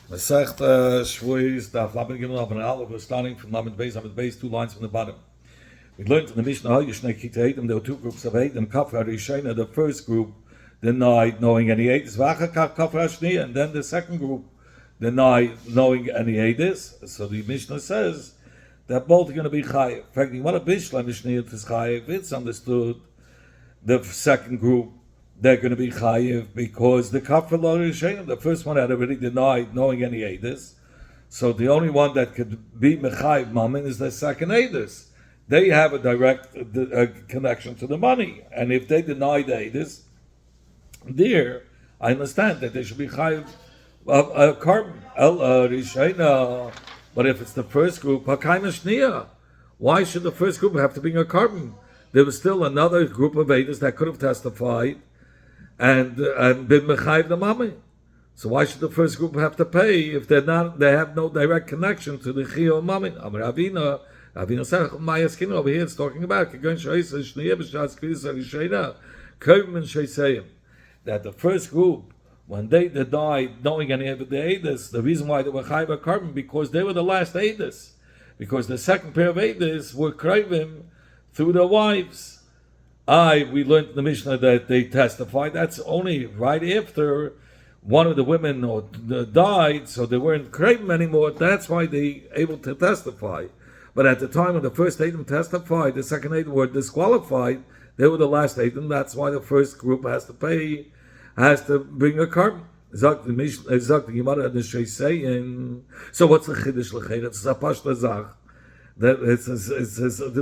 Masech Shvuos, the Lamed Gimel of an Aleph, we're starting from Lamed Beis, 2 lines from the bottom. We learned in the Mishnah, Yishnei Kitei Eidim, there were 2 groups of Eidim. Kafra Rishena, the first group denied knowing any Eidis, V'achakach Kafra Shniya, and then the second group denied knowing any Eidis. So the Mishnah says that both are going to be Chayiv. In fact, you want to Bishla Mishnah is Chayiv, it's understood the second group they're going to be chayiv because the kafir l'rishenim, the first one had already denied knowing any edus, so the only one that could be mechayiv mammon is the second edus. They have a direct connection to the money, and if they deny the edus, there I understand that they should be chayiv carbon el rishena. But if it's the first group, hakayna shniya, why should the first group have to bring a carbon? There was still another group of edus that could have testified and been mechayiv the mami. So why should the first group have to pay if they have no direct connection to the chiyuv mami? Amar Avina said, "Mayaskin over here it's talking about that the first group, when they denied knowing any of the edus, the reason why they were chayiv a carbon because they were the last edus, because the second pair of edus were krivim through their wives." We learned in the Mishnah that they testified. That's only right after one of the women died, so they weren't krivim anymore. That's why they able to testify. But at the time when the first Edom testified, the second Edom were disqualified. They were the last Edom. That's why the first group has to pay, has to bring a carbon. So what's the chiddush l'chein? It's a pashta zach. There's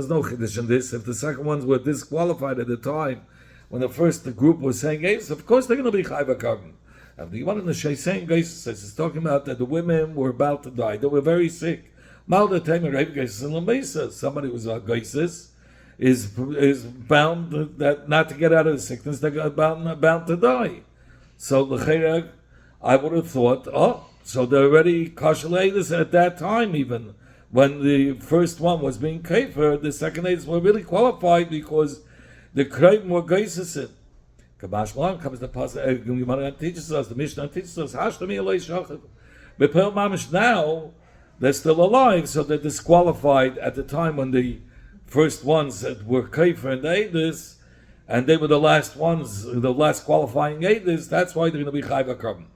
no chiddush in this. If the second ones were disqualified at the time when the first group was saying yes, of course they're going to be chayva carbon. And the one in the Shaysein Geis says it's talking about that the women were about to die. They were very sick. Somebody who's a Geisis is bound that not to get out of the sickness. They're bound to die. So the I would have thought, so they're already kosher at that time even. When the first one was being kafir, the second aids were really qualified because the krayim were geisesin. Kamash Malan comes the pasuk. Gemara teaches us, the Mishnah teaches us, Hashtami Eloi Shachar. Bepel Mamish now, they're still alive, so they're disqualified at the time when the first ones that were kafir and aidis, and they were the last ones, the last qualifying aidis. That's why they're going to be chayva carbon.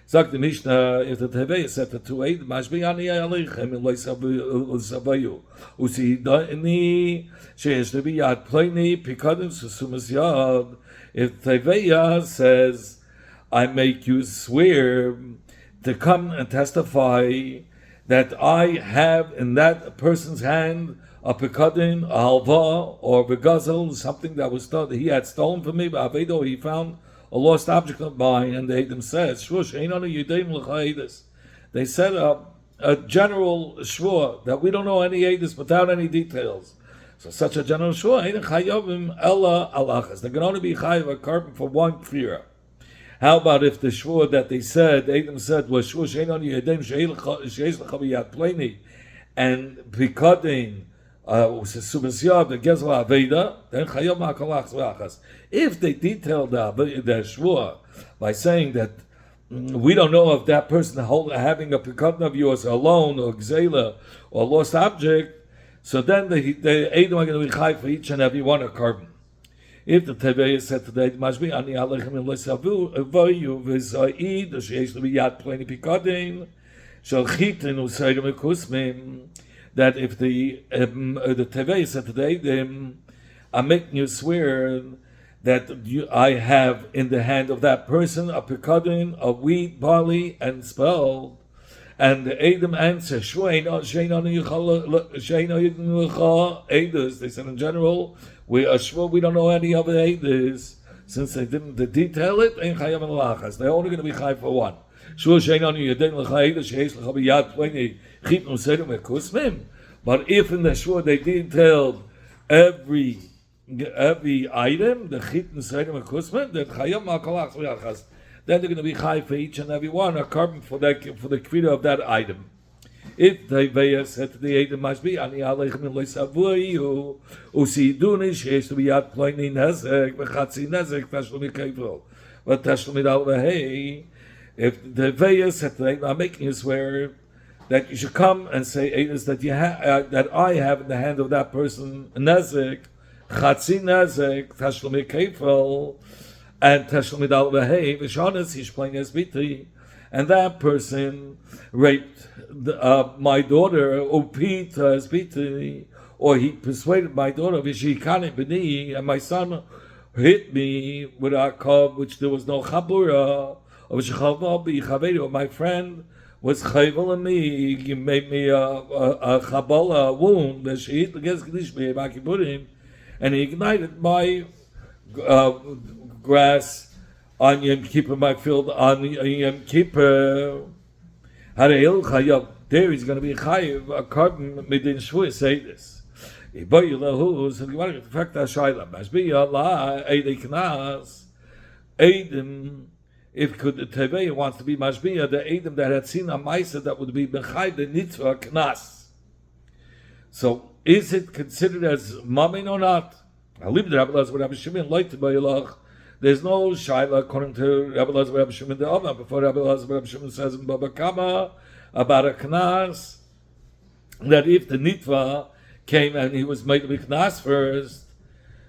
Sagt the Mishnah, if the Tevei said to 2 Eid, Mashbi ani alechem in loisavayu. Usidani sheyesh lebi yad pleini pikadim susumas yad. If Tevei says, I make you swear to come and testify that I have in that person's hand a pikadim, a halva, or begazel, something that was he had stolen from me, but Avedo he found a lost object of mine, and the Edom says, they said a general shvur that we don't know any Edis without any details. So such a general shvur, they can only be chayiv a carbon for one kfira. How about if the shvur that they said, the Edom said, was shvur she'ein pleni, and pikadim, then if they detailed the shvur by saying that we don't know if that person having a pekadon of yours alone or gzela or lost object, so then the Edom are going to be chai for each and every one a carbon. If the Tevei said today, Mashbi ani alechem in loisavu avoyu v'zaid sheyesh lebi yad pleni pekadon shel chitin u'seidim ekusmim. That if the Tevei said today, I'm making you swear that I have in the hand of that person a pekadon of wheat, barley, and spelt, and the Edom answer, they said in general, we are sure we don't know any other edus, since they didn't detail it, they're only going to be chai for one. But if in the shur they detailed every item, the chit and sedim akusman, then chayam makalach v'yachas. Then they're going to be chai for each and every one, a carbon for the kvira of that item. If they said to the item must be ani alechem in loisavuyu usiduni sheyesh to be yad ploni nezek v'chatzi nezek tashlumi kevro, but tashlumi al v'hei. if the Veya said to them, I'm making you swear that you should come and say Eidos that you that I have in the hand of that person Nezek, Chatzi Nezek, Tashlumi Kefel, and Tashlumi Dal Vehei, Vishanis, he's playing as Biti, and that person raped my daughter, Upit as Biti, or he persuaded my daughter, Vishikane Bini, and my son hit me with a cob, which there was no Chabura, or my friend was chayvel on me. You made me a chabola wound that she hit against Kedishmi Bakiburim, and he ignited my grass on Yom Kippur, my field on Yom Kippur. Harayil Chayav. There he's going to be chayiv a carbon midin shvuah. Say this. Iboyilahu. So you want to affect that shayla. Mashbiya la eidei knas eidim. If could the Tevei wants to be mashbiya, the Edom that had seen a Maisa that would be Bechai the Nitva Knas. So is it considered as Mamin or not? I'll leave it to Rabbi Lazar Rabbi Shimon like to Bayilach. There's no Shaila according to Rabbi Lazar Rabbi Shimon the Omer. Before Rabbi Lazar Rabbi Shimon says in Baba Kama about a Knas, that if the Nitva came and he was made to be Knas first,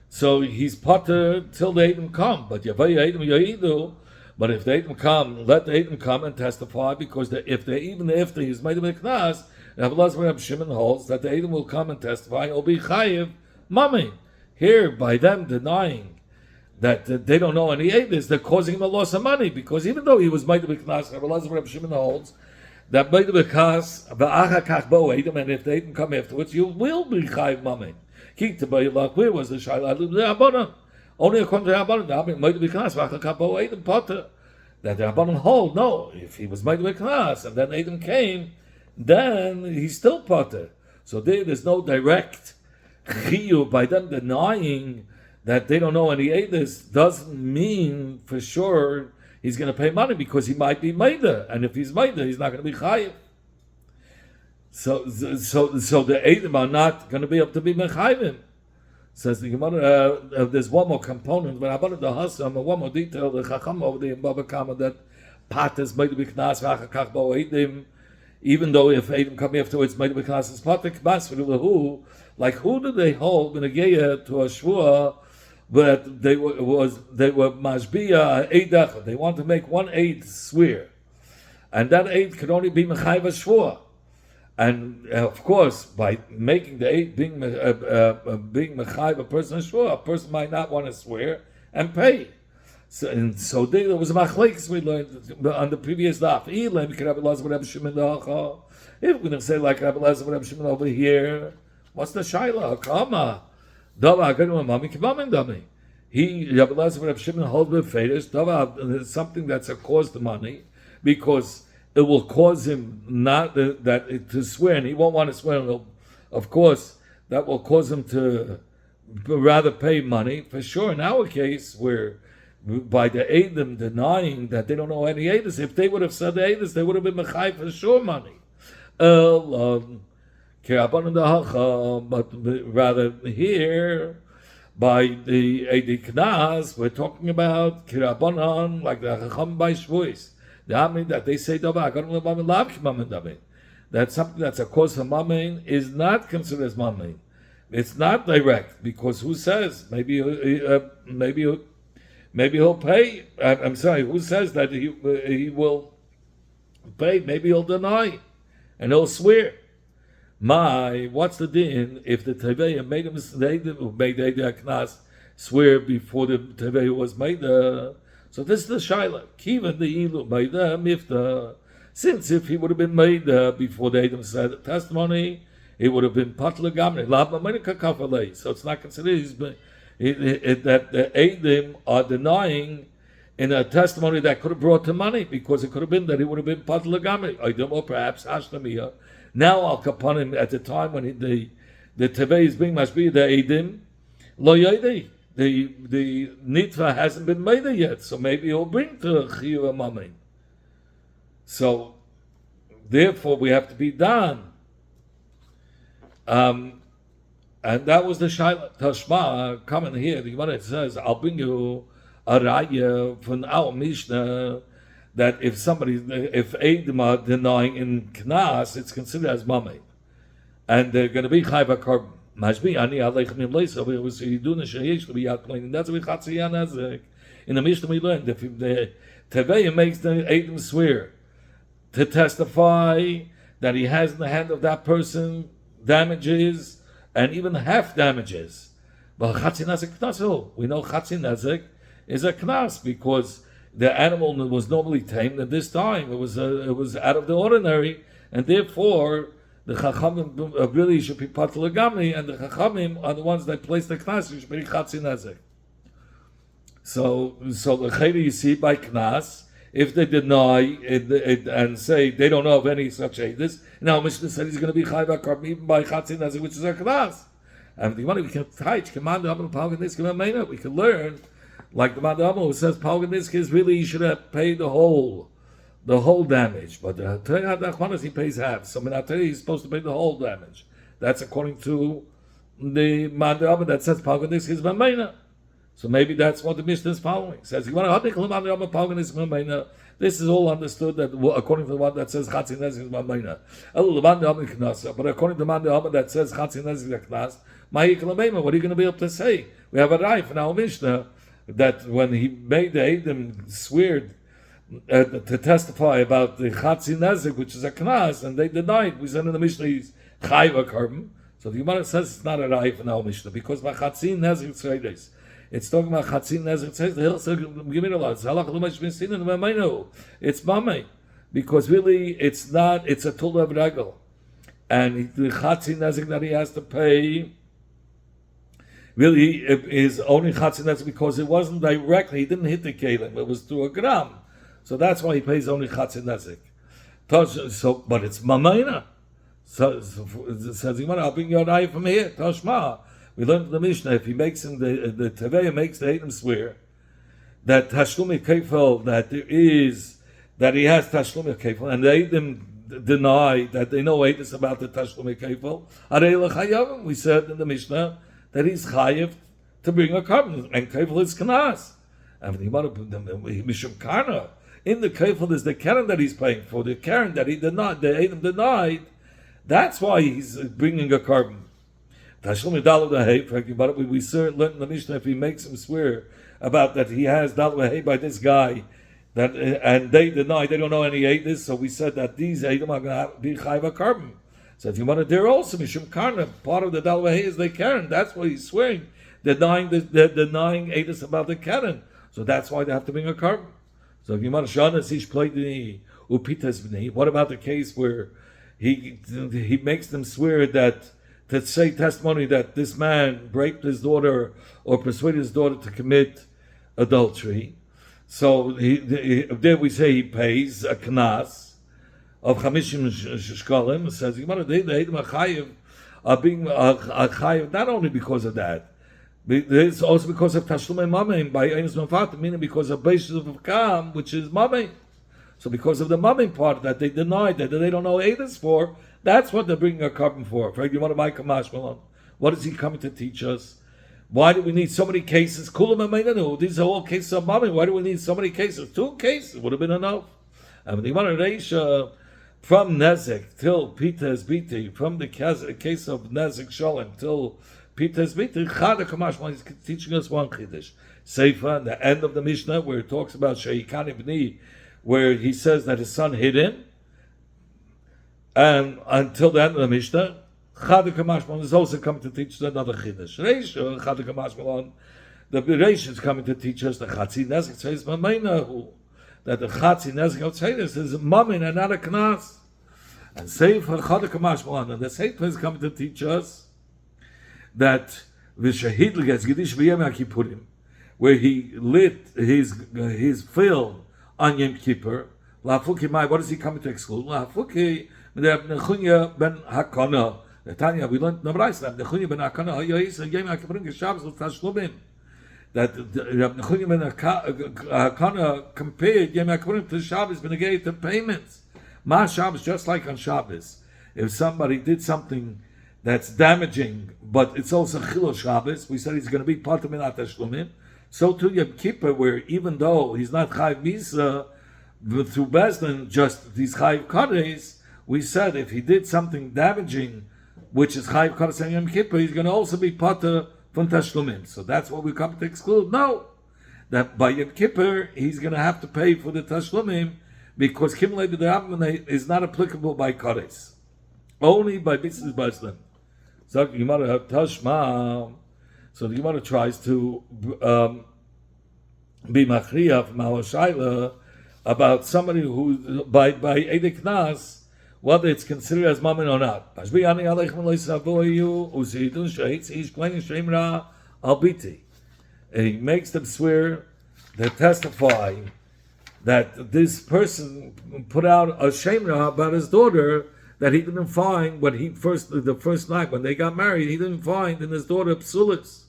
so he's potter till the Edom come. But Yavai Edom Yahidu. But if the Edom come, let the Edom come and testify, because even after he's made a knas, Rabbi Lazar Rabbi Shimon holds that the Edom will come and testify. It'll be chayiv mami. Here, by them denying that they don't know any Edom, they're causing him a loss of money, because even though he was made a knas, Rabbi Lazar Rabbi Shimon holds that made a knas va'achakach bo Edom, and if the Edom come afterwards, you will be chayiv mami. Keep to Bayilach. Where was the shayla? Only according to the Rabbanon, might be knas v'achakapo Edom potter. That the Rabbanon hold, no, if he was made with knas and then Edom came, then he's still potter. So there's no direct chiyuv by them denying that they don't know any Edom. Doesn't mean for sure he's going to pay money, because he might be Maida, and if he's Maida, he's not going to be chayiv. So the Edom are not going to be able to be mechayvim. Says the Gemara, there's one more component, but about the Hassam, one more detail, the Chacham over there in Baba Kama, that Pat is made to be Knas, Vachakach Bo Eidim, even though if Eidim come afterwards, made to be Knas, is Pat, Kmas, who, like who did they hold in a Geya to a Shvua, but they were Mashbiya, Eidach, they want to make one Eid swear, and that Eid could only be Mechayva Shvua. And of course, by making the Eid being Mechayv a person shvua, a person might not want to swear and pay. So there was a machlekes we learned on the previous daf. If we're going to say like Rabbi Lazar Rabbi Shimon over here, what's the shayla? Kama, dava agadu mami kimamin dami. Rabbi Lazar Rabbi Shimon holds with fetish. Dava something that's a cause to money, because it will cause him not to swear, and he won't want to swear. Of course, that will cause him to rather pay money for sure. In our case, where by the Edom denying that they don't know any Edom, if they would have said the Edom, they would have been mechai for sure money. But rather here, by the Knas, we're talking about Kirabanan, like the Chacham by Shvuis. That they say that something that's a cause for mammon is not considered as mammon. It's not direct, because who says maybe he'll pay? I'm sorry, who says that he will pay? Maybe he'll deny, and he'll swear. What's the din if the Teveya made a mistake, who made the Knas swear before the Teveya was made? So this is the shaila. Kiva the ilu maida mifta. Since if he would have been made before the Edom said the testimony, it would have been patla gamri. So it's not considered that the Edom are denying in a testimony that could have brought to money, because it could have been that he would have been patla gamri. Or perhaps hashtamiya. Now I'll upon him at the time when the tevei is being mashbi the Edom lo yodei. The nitva hasn't been made yet, so maybe he'll bring to chiyuv mamin. So therefore we have to be done. And that was the shayla tashma coming here. The Gemara says, "I'll bring you a raya from our Mishnah that if Eidim are denying in Knas, it's considered as Mamei. And they're going to be Chayva Korban. Mashbi ani aleichem im leisa. It was yiduna sheyesh to be outplaning. That's what Chatziyan Nezek. In the Mishnah we learned if the Teveya makes the Eidim swear to testify that he has in the hand of that person damages and even half damages. But Chatzin Nezek Knas, we know Chatzin Nezek is a Knas because the animal was normally tamed, and this time it was out of the ordinary, and therefore the Chachamim really should be Patel Gamli, and the Chachamim are the ones that place the Knas, which should be Chatzin Nezek. So the Chayda you see by Knas, if they deny it and say they don't know of any such Eidos, now Mishnah said he's going to be Chayva Korban even by Chatzin Nezek, which is a Knas. And the money we can teach, we can learn, like the Mandama who says Palganisk is really he should have paid the whole damage, but he pays half. So Minatei he's supposed to pay the whole damage. That's according to the Mandama that says Palganisk is Mamena. So maybe that's what the Mishnah is following. It says this is all understood that according to the one that says Chatzin Nezek is Mamena. But according to the Mandama that says Chatzin Nezek is Knas, what are you going to be able to say? We have a Raif in our Mishnah that when he made the Eidim swear to testify about the Chatzin Nezek, which is a Knas, and they denied, we said in the Mishnah he's Chayva Korban. So the Gemara says it's not a Raif in our Mishnah because by Chatzin Nezek Tzreides, it's talking about Chatzin Nezek Tzreides. The Hilchah give me a lot. It's Mamei because really it's not. It's a Tul of Regel, and the Chatzin Nezek that he has to pay. Really, it is only Chatzin Nezek because it wasn't directly, he didn't hit the Kalim, it was through a gram. So that's why he pays only Chatzin Nezek. So, but it's Mamayna. So it says, I'll bring your eye from here, Toshma. We learned in the Mishnah, if he makes him, the Teveya makes the Eidim swear, that Tashlumi Kefel, that he has Tashlumi Kefel, and the Eidim deny that they know Eidim about the Tashlumi Kefel, Arei L'chayavim, we said in the Mishnah, that he's chayiv to bring a korban, and kefil is knas. And the mishum karna, in the kefil is the keren that he's paying for, the keren that he denied, the Eidim denied. That's why he's bringing a korban. Tashlim dalu dahei. We certainly learned in the Mishnah if he makes him swear about that he has dalu dahei by this guy, that and they deny they don't know any Eidos. So we said that these Eidim are going to be chayva korban. So if you want to, they're also Mishum Karna. Part of the Dalvahei is the Karen. That's what he's swearing. They're denying Eidos about the Karen. So that's why they have to bring a korban. So if you want to Shanas Ish played the Upitas B'nei, what about the case where he makes them swear that to say testimony that this man raped his daughter or persuaded his daughter to commit adultery? So there we say he pays a knas of Chamishim Shkolim. Says the Eidim Achayev are being Achayev not only because of that, it's also because of Tashlumei Mamim by Einis Mafat, meaning because of basis of Kam, which is Mamim. So because of the Mamim part that they denied, that they don't know Eidos for, that's what they're bringing a korban for. For you want to buy Kamash Malon? What is he coming to teach us? Why do we need so many cases? These are all cases of Mamim. Why do we need so many cases? 2 cases would have been enough. And the Gemara Reisha, from Nezek till Pita's Biti, from the case of Nezek Sholem till Pita's Biti, Chada Kamashma is teaching us one Chiddush. Seifa, the end of the Mishnah, where it talks about Sheikani B'ni, where he says that his son hid him, and until the end of the Mishnah, Chada Kamashma is also coming to teach us another Chiddush. Reisha, Chada Kamashma, the Reisha is coming to teach us the Chatzin Nezek says Mamaynahu, that the Chatzin Nezek Outsiders is Mamin and not a Knas. And Sefer Chada Kamashmalan, and the Sefer is coming to teach us that V'shahid gets Gedish V'yem HaKippurim, where he lit his fill on Yom Kippur. La'afuki Mai, what is he coming to exclude? La'afuki Nechunya ben Hakana. Tanya, we learned in the Braisa, Nechunya ben Hakana, Hayoyis Yom HaKippurim Geshavos L'Tashlumim. That Rab Nechunya ben Hakana compared Yom HaKippurim to Shabbos B'negei to payments. Ma Shabbos, just like on Shabbos, if somebody did something that's damaging, but it's also Chilo Shabbos, we said he's going to be Pater Min HaTashlumim. So too Yom Kippur, where even though he's not Chayv Misa, through Bezdin, just these Chayiv Kares, we said if he did something damaging, which is Chayiv Kares and Yom Kippur, he's going to also be Potter from Tashlumim. So that's what we come to exclude. No, that by Yom Kippur, he's going to have to pay for the Tashlumim, because Kimlei B'D'Rabbanai is not applicable by Kares. Only by Mitzvah Bezdin. So the Gemara Tashma. So the Gemara tries to be machriya from our shaila about somebody who by Edek Nas, whether it's considered as mammon or not. And he makes them swear, they testify that this person put out a shemra about his daughter, that he didn't find when the first night when they got married, he didn't find in his daughter psulis.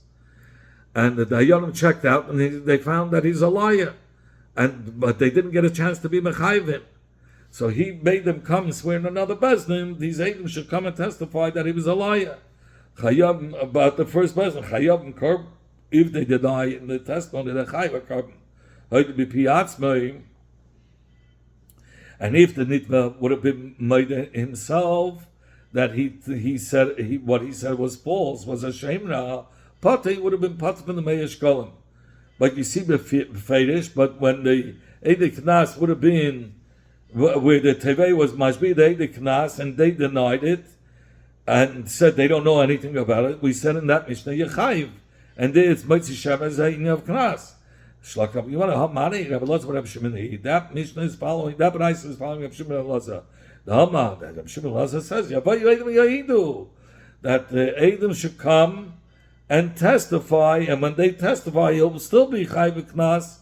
And the Dayanim checked out, and they found that he's a liar. But they didn't get a chance to be mechayvim. So he made them come and swear in another bezdin. These Eidim should come and testify that he was a liar. Chayab, about the first bezdin, Chayab and Korb, if they deny in the testimony, they're Chayab and Korb. He'd be piyatzmei. And if the nitva would have been made himself, that he said what he said was false, was a shemra, Pate would have been Pate from the Meyash Golem. But you see Befedish, but when the Edek Knas would have been where the Tevei was Mashbi, the Edek Knas, and they denied it and said they don't know anything about it, we said in that Mishnah Yechayiv, and there it's Motzi Shabbos of Knas. Shlakab, you want to have money? Rabbi Loza, Rabbi Shimon. That Mishnah is following. That Braisa is following Rabbi Shimon Loza. The Hama that Rabbi Shimon Loza says, Yavayu Eidim Yahidu, that the Eidim should come and testify, and when they testify, he'll still be Chayv Knas.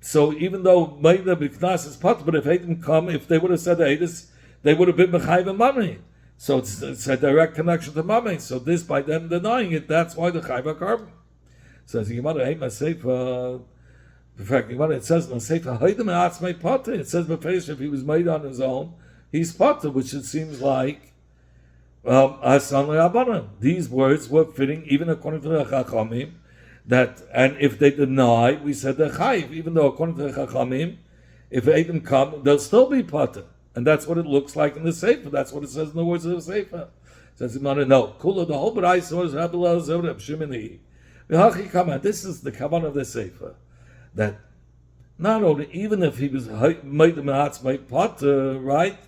So even though Meida B'Knas is Pat, but if Eidim come, if they would have said Eidis, they would have been B'Chayv Mami. So it's a direct connection to Mami. So this, by them denying it, that's why the Chayv Carbon. Says the Gemara, Hey Maseifa. In fact, it says in the Sefer, it says if he was made on his own, he's Potter, which it seems like these words were fitting even according to the Chachamim, that, and if they deny, we said they're Chayiv, even though according to the Chachamim, if Eidim come, they'll still be Potter. And that's what it looks like in the Sefer. That's what it says in the words of the Sefer. It says, no, Kula, the whole B'Rais was Rabbi Elazar, Rabbi Shimoni. This is the Kavan of the Sefer. That not only, even if he was made the Mehatzmei Potter, right?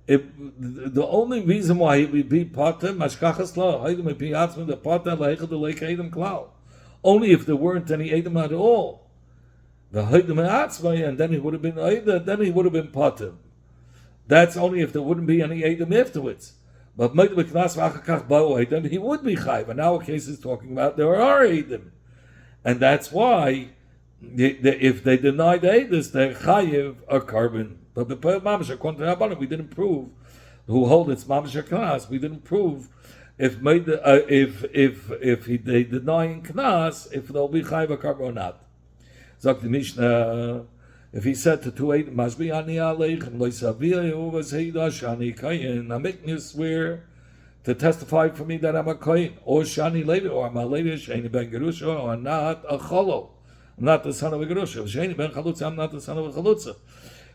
The only reason why he would be Potter, Mashkachas La, the Potter, Eidim Klau. Only if there weren't any Eidim at all. The Eidim Mehatzmei, and then he would have been Eidim, then he would have been Potter. That's only if there wouldn't be any Eidim afterwards. But he would be Chayv. And our case is talking about there are Eidim. And that's why if they deny the Eidus, they're Chayiv a carbon. But the Mamash, according to Rabbanim, we didn't prove who hold its Mamash Knas. We didn't prove if they deny in Knas, if they'll be Chayiv a carbon or not. Zok the Mishnah, if he said to two Eidim, Mashbi ani aleichem loisaviyah was heidah shani kayin. I'm making you swear to testify for me that I'm a kayin, or shani levi, or I'm a levi shani ben gerusha, or not a cholo. I'm not the son of a gerusha. Shani ben chalutza, I'm not the son of a chalutza.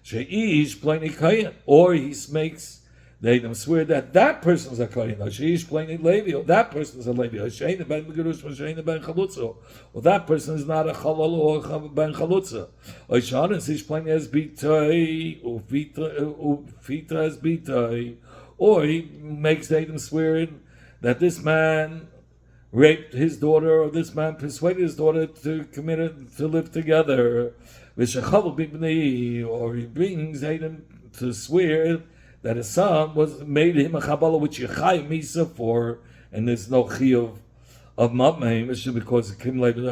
Sheish plainly kayin, or he makes they swear that that person's a kayin. Or sheish plainly levi, or that person's a levi. Or shani ben gerusha, or shani ben chalutza, or that person is not a chalol or ben chalutza. Or shani sheish plainly as bitay, or fita as bitay. Or he makes them swear that this man raped his daughter, or this man persuaded his daughter to live together. Or he brings Adam to swear that his son made him a Kabbalah which Yechai Misa for, and there's no chiyuv of Mabmeim, because Kim Leibel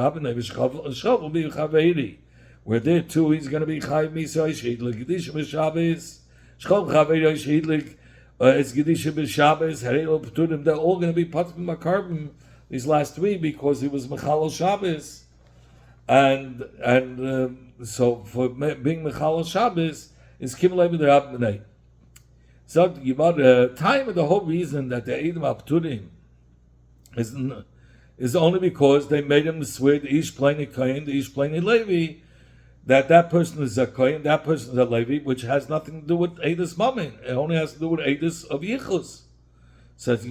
will be Chaveri. Where there too he's going to be Chai Misa, Shidlik, Gedish B'Shabbos, Shchov Chaveri, Shidlik, it's Gedisha b'Shabbos, Harel P'tudim. They're all going to be part of Makarbim these last three because he was Mechalel Shabbos, and so for being Mechalel Shabbos is Kimlei b'Rab B'nei. So the time of the whole reason that the Eidim P'tudim is only because they made him swear the Ish Pleinei Kain, the Ish Pleinei Levi, that person is a kohen, that person is a Levi, which has nothing to do with Eidos Mammon. It only has to do with Eidos of Yichus. Says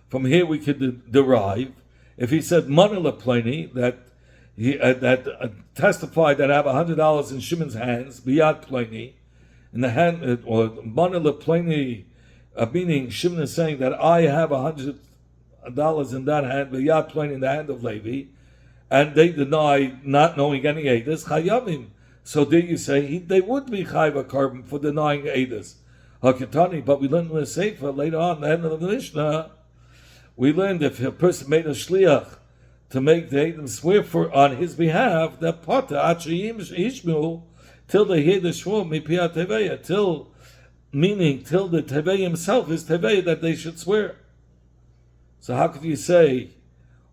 from here we could derive, if he said Mana Lepleni, that he testified that I have $100 in Shimon's hands, Biyad Pleni, in the hand, or Mana Lepleni, meaning Shimon is saying that I have $100 in that hand, Biyad Pleni, in the hand of Levi, and they deny not knowing any Eidos, Chayavim. So there you say they would be Chayva Carbon for denying Eidos. Hakitani, but we learned in the Sefer later on, the end of the Mishnah, we learned if a person made a shliach to make the Eidim swear on his behalf, that Pata, Achayim Ishmu, till they hear the Shmuel, Mipiyat Teveya, till the Teveya himself is Teveya that they should swear. So how could you say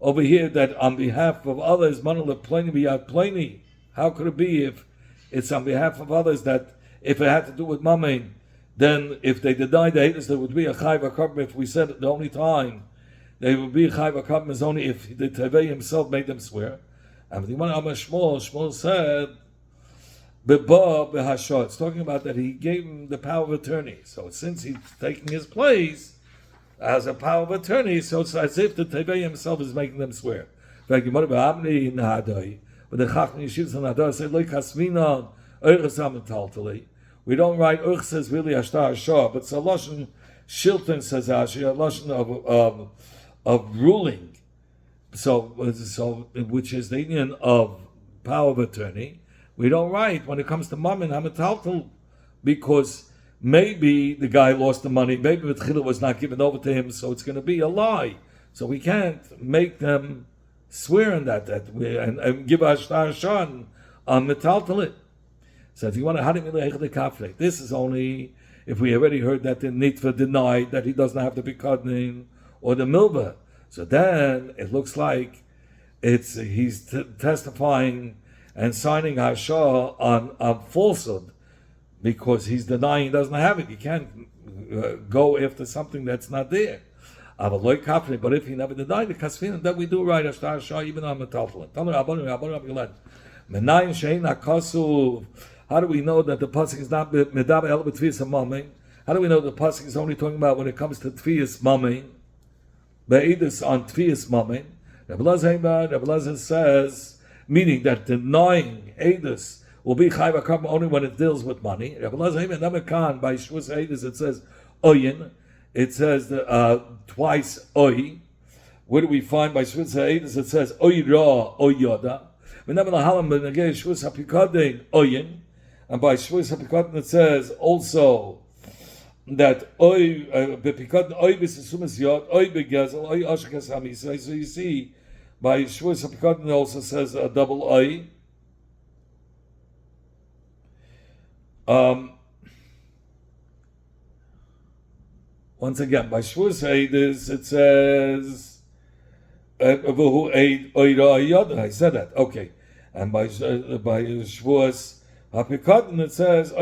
over here that on behalf of others, Manala Pleni Biyat Pleni? How could it be if it's on behalf of others that if it had to do with Mammon, then if they denied the haters, there would be a Chayva Kabim? If we said the only time they would be a Chayva Kabim is only if the Tevei himself made them swear. And the Gemara Shmuel said, Beba Behashah. It's talking about that he gave him the power of attorney. So since he's taking his place as a power of attorney, so it's as if the Tevei himself is making them swear. But the Chachmi Yeshivas and Hadar say, Lo Kasminan Oichas Taltali. We don't write Urch says really Ashtar Shah, but it's a Lashon Shilton says Ashi, a Lashon of ruling. So which is the union of power of attorney. We don't write when it comes to Mammon Hamataltal, because maybe the guy lost the money, maybe the Tchila was not given over to him, so it's going to be a lie. So we can't make them swear on that and give Ashtar Shah on Metaltalit. So if you want to the kafle, this is only if we already heard that the Nitva denied that he doesn't have the Bikadnin or the Milva. So then it looks like he's testifying and signing Hashah on falsehood because he's denying he doesn't have it. You can't go after something that's not there. But if he never denied the Kasvin, then we do write Hashah even on Metaltalit. How do we know that the pasuk is not medaber el b'tfiyas mammon? How do we know the pasuk is only talking about when it comes to tfiyas mammon? Be'edus on tfiyas mammon. Rabbi Elazar says, meaning that denying edus will be chayv hakam only when it deals with money. Rabbi Elazar Namakan by Shavous edus it says oyin. It says twice oy. Where do we find by Shavous edus it says oy ra oy yoda. And by Shavous HaPikadon it says also that oy bepikadon oy b'sisumas yod oy begezel oy ashekas hamisay. So you see, by Shavous HaPikadon it also says a double oy. Once again, by Shavous HaEdus it says I said that. Okay. And by Shavous HaPikadon it says so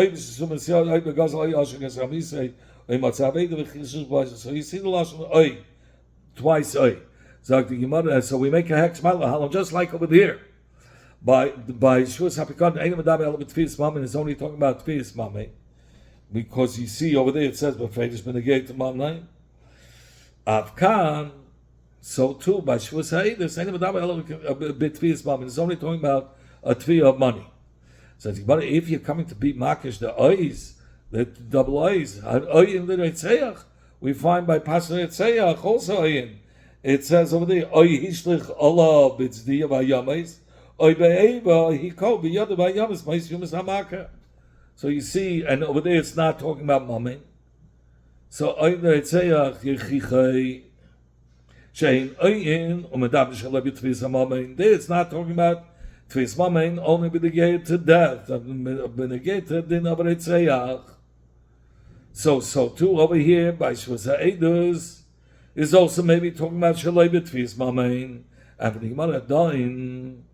you see the lashon oy twice oy. So we make a hex malach just like over here. By Shavous HaPikadon ain't medaber el b'tfiyas mammon is only talking about tfiyas mammon, because you see over there it says b'freidish b'negei mammon avkan. So too, by Shavous HaEdus, it's only talking about a tviyah of money. So if you're coming to be makish the ois, the double ois, oy in the Reitzeyach, we find by Pasuk Reitzeyach also oyin. It says over there, oy hishlich Allah b'tzdiya v'yamis, oy be'eva hiko b'yada v'yamis ma'is yumis hamaka. So you see, and over there it's not talking about mammon. So oy in the Reitzeyach yichichai. There it's not talking about tfis mammon only benegated to death. So too over here by Shavous HaEdus is also maybe talking about shaloi b'tfis mammon. And for the Gemara dain,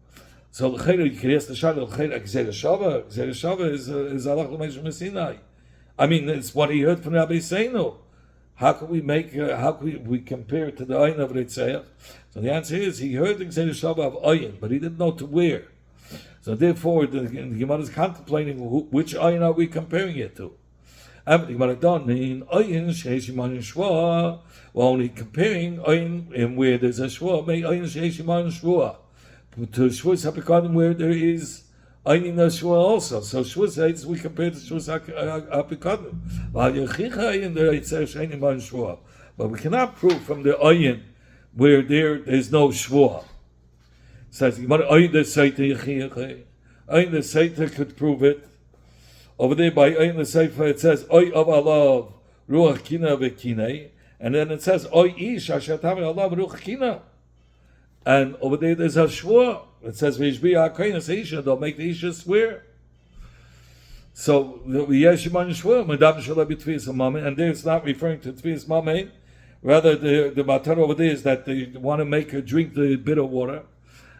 so l'chayr you can ask the shayla l'chayr gzeir shava. Gzeir shava is alach l'meish Sinai. I mean, it's what he heard from Rabbi Seinu. How can we compare it to the Ayin of Reitzeyach? So the answer is he heard the Gzeir Shava of Ayin, but he didn't know to where. So therefore, the Gemara is contemplating which ayin are we comparing it to. And the Gemara don't mean ayin sheishiman shvua. We're only comparing ayin and where there's a shvua. May ayin sheishiman shvua to shvus hapikadim where there is ayin in the shvua also. So shvus says we compare to shvus hapikadim. But we cannot prove from the ayin where there is no shvua. Says ayin the Saita could prove it. Over there by ayin the Seifa it says oy of alav ruach kina v'kinei, and then it says oy ish ashatav alav ruach kina. And over there's a shvua. It says v'ishbi ha'koynes isha. They'll make the isha swear. So yesh iman shvua madam shalai b'tfias ha'mamein, and there it's not referring to tfias mamein. Rather, the matter over there is that they want to make her drink the bitter water.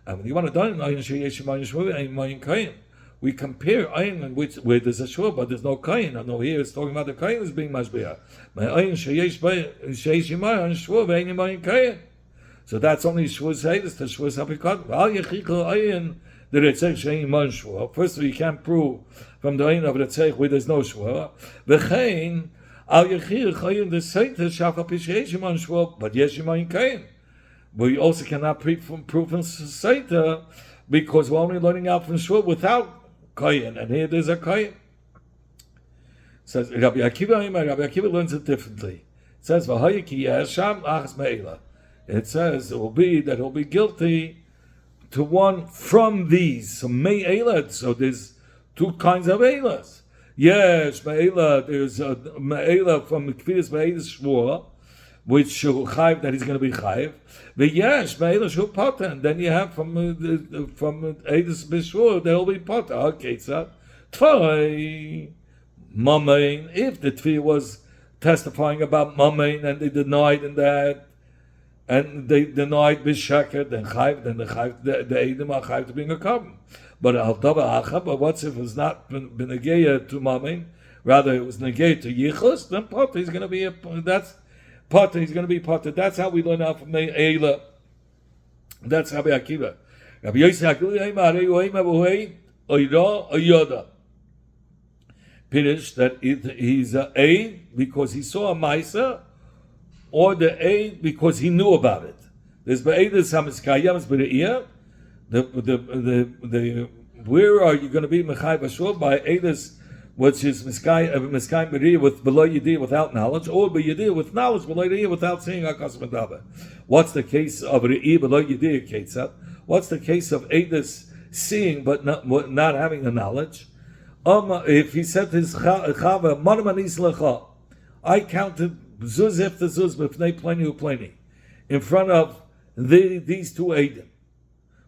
And when you want to done ayin sheyesh iman shvua and iman kain, we compare ayin where there's a shvua but there's no kain. I know here it's talking about the kain is being mashbiah. Ayin sheyesh iman shvua and iman kain. So that's only shvus heides to shvus hapikad. Al yechikel ayin the retzech shein iman shvua. First of all, you can't prove from the ayin of retzech where there's no shvua. V'chein al yechich ayin the seita shafal pisheyesh iman shvua but yesh iman kain. We also cannot prove from seita because we're only learning out from shvua without kain, and here there's a kain. Says Rabbi Akiva learns it differently. It says v'hayiki yasham achas me'ela. It says it will be that he'll be guilty to one from these. So me'ela. So there's two kinds of elas. Yes, me'ela. There's a me'ela from the kvidas me'elas shvua, which chayiv that he's going to be chayiv. But yes, me'ela shul pata. And then you have from elas b'shvua they'll be pata. Okay, so tvay mamain. If the tvi was testifying about mamain and they denied in that. And they denied b'shaker, then the Eidim are chayiv to being a carbon. But al dava acha, but what's if it's not been negeya to mamin? Rather, it was negeya to yichus. Then potter is going to be that's potter. He's going to be potter. That's how we learn out from the Eila. That's Rabbi Akiva. Rabbi Yosef Oyoda. Finish that he's a aid because he saw a ma'isa. Or the aid because he knew about it. There's ba'edus hamiskayams b're'iyah. The where are you going to be mechai b'shul by edus, which is miskayim b're'iyah with below yediyah without knowledge, or b'yediyah with knowledge below yediyah without seeing akas medaba. What's the case of re'iyah below yediyah ketzat? What's the case of edus seeing but not having the knowledge? If he said to his chava, "Manamanis lecha," I counted. Zuz after zuz, b'fnei pleni upleni, in front of these two Eidim.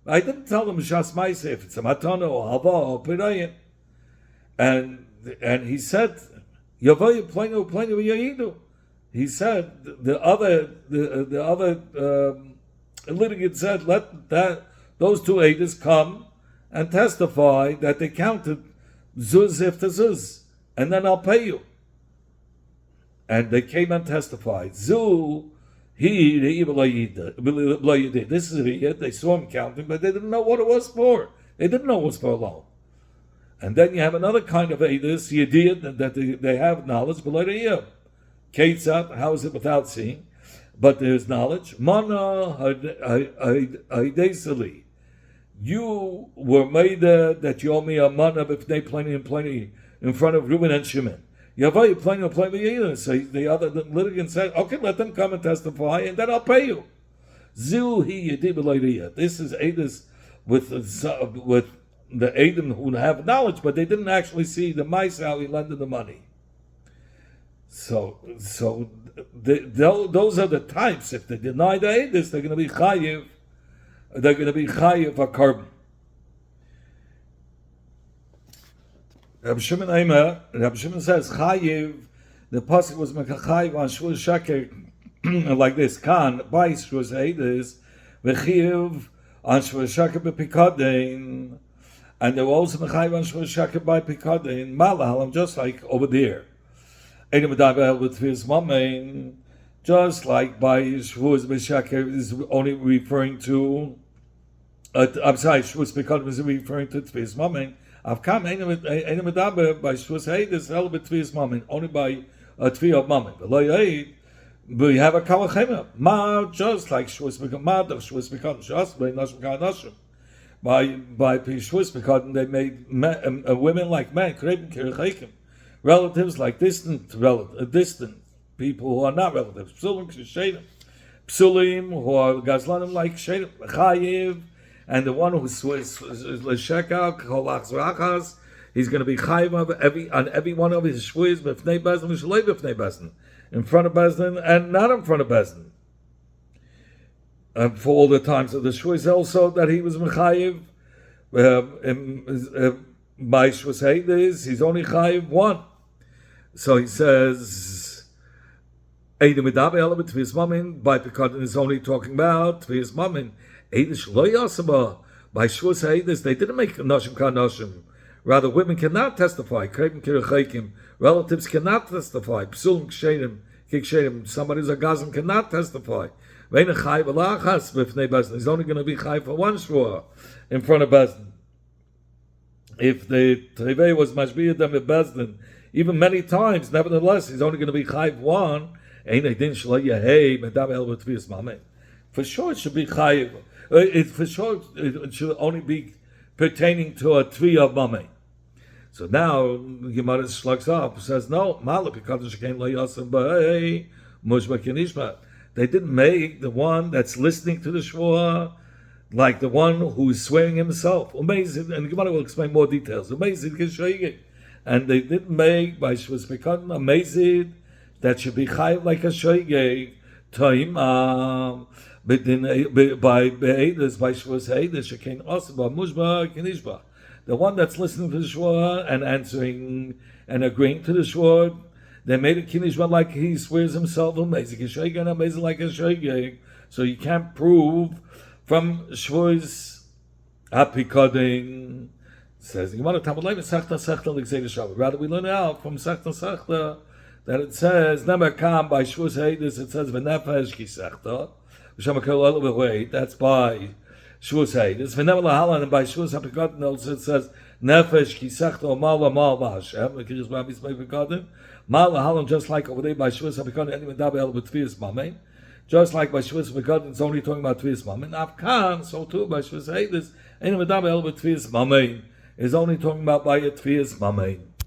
I didn't tell them shas ma'aseh if it's a matana or hava or pirayin, and he said yavoy pleni upleni v'yayidu. He said the other litigant said let those two Eidim come and testify that they counted zuz after zuz, and then I'll pay you. And they came and testified. Zu, this is Riyad. They saw him counting, but they didn't know what it was for. They didn't know it was for a loan. And then you have another kind of Eidus, Yediyah, that they have knowledge, but Ketzat, how is it without seeing? But there's knowledge. Mana Haidesali. You were made that you owe me a mana b'fnei pleni and pleni in front of Reuben and Shimon. Yavai pleni v'yayidu. So the other litigant said, okay, let them come and testify, and then I'll pay you. Zil hi yedi b'leiriyah. This is Eidus with the Eidim who have knowledge, but they didn't actually see the mice how he lended the money. So those are the types. If they deny the Eidus, they're going to be chayiv. They're going to be chayiv a carbon. Rabbi Shimon says chayiv. The pasuk was mechayiv on shvus shaker like this. Kan by shvus Eidus v'chiv on shvus shaker b'pikadein, and they were also mechayiv on shvus shaker by pikadein malahalam, just like over there. Eidim v'davel with his mamain, just like by shvus b'shaker is only referring to I'm sorry, Shavuos Pekadim is referring to Tvias Mamin. Avkam Eina Medaber by Shavuos Haydis held with Tvias Mamin, only by a Tvi of Mamin. We have a Kalachema. Just like Shavuos Pekadim, just by Nashim Kanashim. By Shavuos Pekadim, they made women like men, Kreben Kirchaikim, relatives like distant people who are not relatives. Psulim Kishedim. Psulim who are Gazlanim like Shedim Chayiv, and the one who swears L'Sheka Kolach Zrachas, he's going to be Chayiv on every one of his shvuos b'fnei Bezdin v'shalei b'fnei Bezdin, in front of Bezdin and not in front of Bezdin. And for all the times of the shvuos also that he was Mechayiv by Shavuos Haydis, he's only Chayiv one. So he says, Eidem Medaber Ela b'Tvias Mamin, by Pekadin is only talking about Tvias Mamin. Eidish Lo Yasaba, by Shavuos Haydis, they didn't make Nashim Kanashim. Rather, women cannot testify. Kreben Kirchaikim, relatives cannot testify. Psulim Kshedim, Kikshedim, somebody who's a Gazim cannot testify. Ve'ena Chai V'lachas b'fnei Bezdin, he's only going to be Chai for one shvua in front of Bezdin. If the Trevei was Mashbiyah them with Bezdin, even many times, nevertheless, he's only going to be Chai one. For sure it should be chayiv. For sure it should only be pertaining to a tvi of mamei. So now Gemara slugs up, says no, they didn't make the one that's listening to the shvua like the one who's swearing himself. Amazing, and Gemara will explain more details. Amazing, and they didn't make by Shavuos Pekadim amazing that should be chayiv like a shoygeg. Toimam, but then by Be'edus, by Shavuos Haydis, Shekain Osba, Mushba, Kinishba. The one that's listening to the Shua and answering and agreeing to the Shua, they made a Kinishba like he swears himself, amazing a shoygeg and amazing like a shoygeg. So you can't prove from Shavuos Apikodim. Says you want to tell me Sechta Sechta. Rather, we learn out from Sechta Sechta that it says never come by Shavuos Haydis. It says v'nefesh kisechta. Wait, that's by Shavuos Haydis. V'never lahalan, and by Shavuos Hapikodim also it says nefesh kisechta mal mal b'Hashem. Because Rabbi's by Hapikodim mal lahalan, just like over there by Shavuos Hapikodim any medaber el b'tvias mamein. Just like by Shavuos Hapikodim it's only talking about tvias mamein. Afkan, so too by Shavuos Haydis any medaber el b'tvias mamein is only talking about by a tvias mamein.